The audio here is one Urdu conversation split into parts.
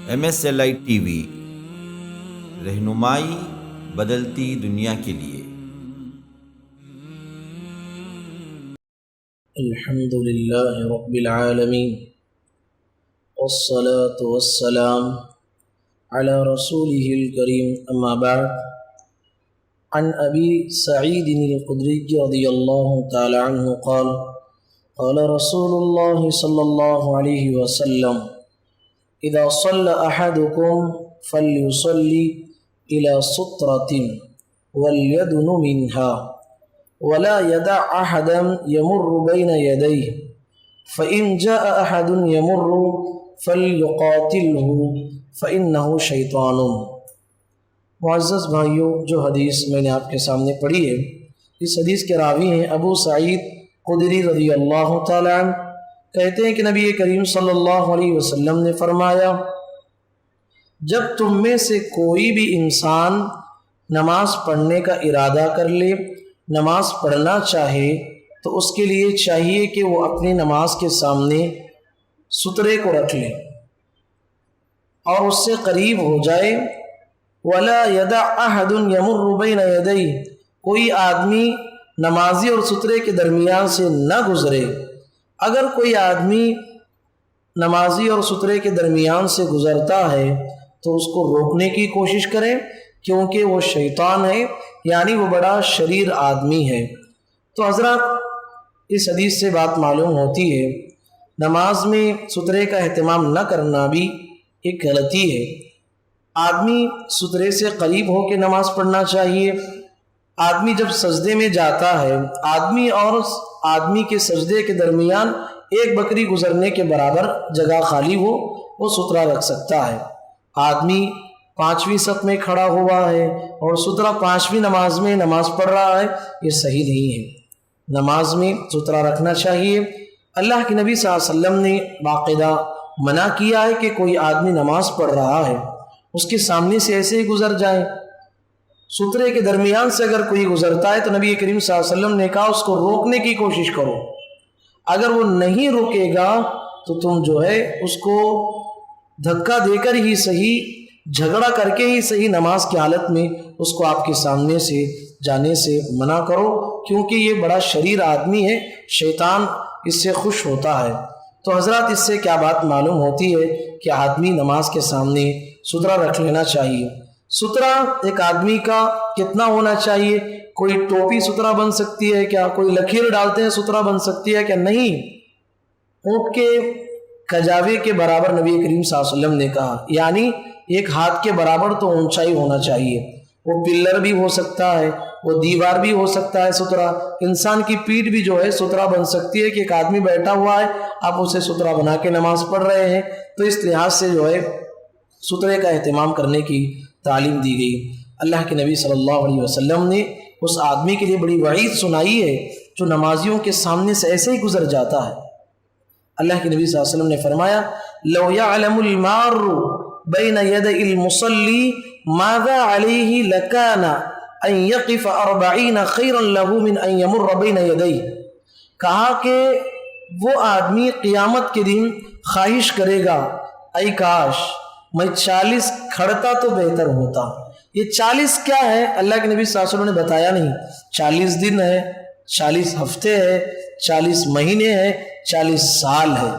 MSLI TV رہنمائی بدلتی دنیا کے لیے۔ الحمد للہ رب العالمین والصلاة والسلام على رسوله الكريم اما بعد عن ابی سعید الخدری رضی اللہ تعالی عنہ قال قال رسول اللہ صلی اللہ علیہ وسلم اذا صلى احدكم فليصلي الى سترة وليدن منها ولا يدع أحدا يمر بين يديه فإن جاء أحد يمر فليقاتله فإنه شيطان۔ معزز بھائیوں، جو حدیث میں نے آپ کے سامنے پڑھی ہے، اس حدیث کے راوی ہیں ابو سعید خدری رضی اللہ تعالی عنہ۔ کہتے ہیں کہ نبی کریم صلی اللہ علیہ وسلم نے فرمایا، جب تم میں سے کوئی بھی انسان نماز پڑھنے کا ارادہ کر لے، نماز پڑھنا چاہے، تو اس کے لیے چاہیے کہ وہ اپنی نماز کے سامنے سترے کو رکھ لے اور اس سے قریب ہو جائے۔ وَلَا يَدَعْ أَحَدٌ يَمُرُّ بَيْنَ يَدَيْهِ، کوئی آدمی نمازی اور سترے کے درمیان سے نہ گزرے۔ اگر کوئی آدمی نمازی اور سترے کے درمیان سے گزرتا ہے تو اس کو روکنے کی کوشش کرے، کیونکہ وہ شیطان ہے، یعنی وہ بڑا شریر آدمی ہے۔ تو حضرات، اس حدیث سے بات معلوم ہوتی ہے نماز میں سترے کا اہتمام نہ کرنا بھی ایک غلطی ہے۔ آدمی سترے سے قریب ہو کے نماز پڑھنا چاہیے۔ آدمی جب سجدے میں جاتا ہے، آدمی اور آدمی کے سجدے کے درمیان ایک بکری گزرنے کے برابر جگہ خالی ہو، وہ سترہ رکھ سکتا ہے۔ آدمی 5ویں صف میں کھڑا ہوا ہے اور سترہ 5ویں نماز میں نماز پڑھ رہا ہے، یہ صحیح نہیں ہے۔ نماز میں سترہ رکھنا چاہیے۔ اللہ کے نبی صلی اللہ علیہ وسلم نے باقاعدہ منع کیا ہے کہ کوئی آدمی نماز پڑھ رہا ہے، اس کے سامنے سے ایسے ہی گزر جائے۔ سترے کے درمیان سے اگر کوئی گزرتا ہے تو نبی کریم صلی اللہ علیہ وسلم نے کہا اس کو روکنے کی کوشش کرو۔ اگر وہ نہیں رکے گا تو تم جو ہے اس کو دھکا دے کر ہی صحیح، جھگڑا کر کے ہی صحیح نماز کی حالت میں اس کو آپ کے سامنے سے جانے سے منع کرو، کیونکہ یہ بڑا شریر آدمی ہے، شیطان اس سے خوش ہوتا ہے۔ تو حضرات، اس سے کیا بات معلوم ہوتی ہے کہ آدمی نماز کے سامنے سترہ رکھ لینا چاہیے۔ سترہ ایک آدمی کا کتنا ہونا چاہیے؟ کوئی ٹوپی سترہ بن سکتی ہے کیا؟ کوئی لکیر ڈالتے ہیں سترہ بن سکتی ہے کیا؟ نہیں۔ اونٹ کے کجاوے کے برابر نبی کریم صلی اللہ علیہ وسلم نے کہا، یعنی ایک ہاتھ کے برابر تو اونچائی ہونا چاہیے۔ وہ پلر بھی ہو سکتا ہے، وہ دیوار بھی ہو سکتا ہے سترہ۔ انسان کی پیٹھ بھی جو ہے سترہ بن سکتی ہے کہ ایک آدمی بیٹھا ہوا ہے، آپ اسے سترہ بنا کے نماز پڑھ رہے ہیں۔ تو اس لحاظ سے جو ہے سترے کا اہتمام کرنے کی تعلیم دی گئی۔ اللہ کے نبی صلی اللہ علیہ وسلم نے اس آدمی کے لیے بڑی وعید سنائی ہے جو نمازیوں کے سامنے سے ایسے ہی گزر جاتا ہے۔ اللہ کے نبی صلی اللہ علیہ وسلم نے فرمایا، لو يعلم المار بین یدی المصلی ماذا علیہ لکان ان یقف 40 خیرا له من ان یمر بین یدیہ۔ کہا کہ وہ آدمی قیامت کے دن خواہش کرے گا، اے کاش میں 40 کھڑتا تو بہتر ہوتا۔ یہ 40 کیا ہے؟ اللہ کے نبی صلی اللہ علیہ وسلم نے بتایا نہیں۔ 40 دن ہے، 40 ہفتے ہے، 40 مہینے ہے، 40 سال ہے۔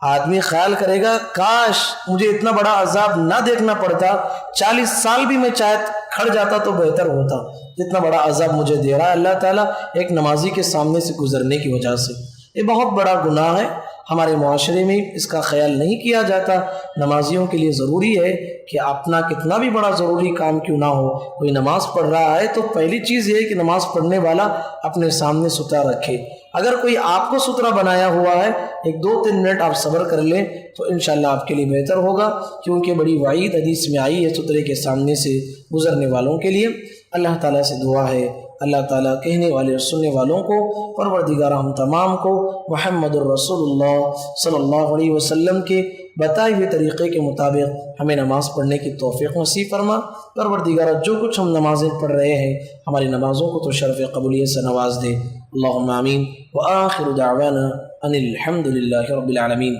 آدمی خیال کرے گا کاش مجھے اتنا بڑا عذاب نہ دیکھنا پڑتا، 40 سال بھی میں چاہے کھڑ جاتا تو بہتر ہوتا، جتنا بڑا عذاب مجھے دے رہا ہے اللہ تعالیٰ ایک نمازی کے سامنے سے گزرنے کی وجہ سے۔ یہ بہت بڑا گناہ ہے، ہمارے معاشرے میں اس کا خیال نہیں کیا جاتا۔ نمازیوں کے لیے ضروری ہے کہ اپنا کتنا بھی بڑا ضروری کام کیوں نہ ہو، کوئی نماز پڑھ رہا ہے تو پہلی چیز یہ ہے کہ نماز پڑھنے والا اپنے سامنے سترہ رکھے۔ اگر کوئی آپ کو سترہ بنایا ہوا ہے، 1-2-3 منٹ آپ صبر کر لیں تو انشاءاللہ آپ کے لیے بہتر ہوگا، کیونکہ بڑی وعید حدیث میں آئی ہے سترے کے سامنے سے گزرنے والوں کے لیے۔ اللہ تعالیٰ سے دعا ہے اللہ تعالیٰ کہنے والے اور سننے والوں کو، پروردگار ہم تمام کو محمد الرسول اللہ صلی اللہ علیہ وسلم کے بتائے ہوئے طریقے کے مطابق ہمیں نماز پڑھنے کی توفیق نصیب فرما۔ پروردگار جو کچھ ہم نمازیں پڑھ رہے ہیں ہماری نمازوں کو تو شرف قبولیت سے نواز دے۔ اللہم آمین۔ وآخر دعوانا ان الحمد للہ رب العالمین۔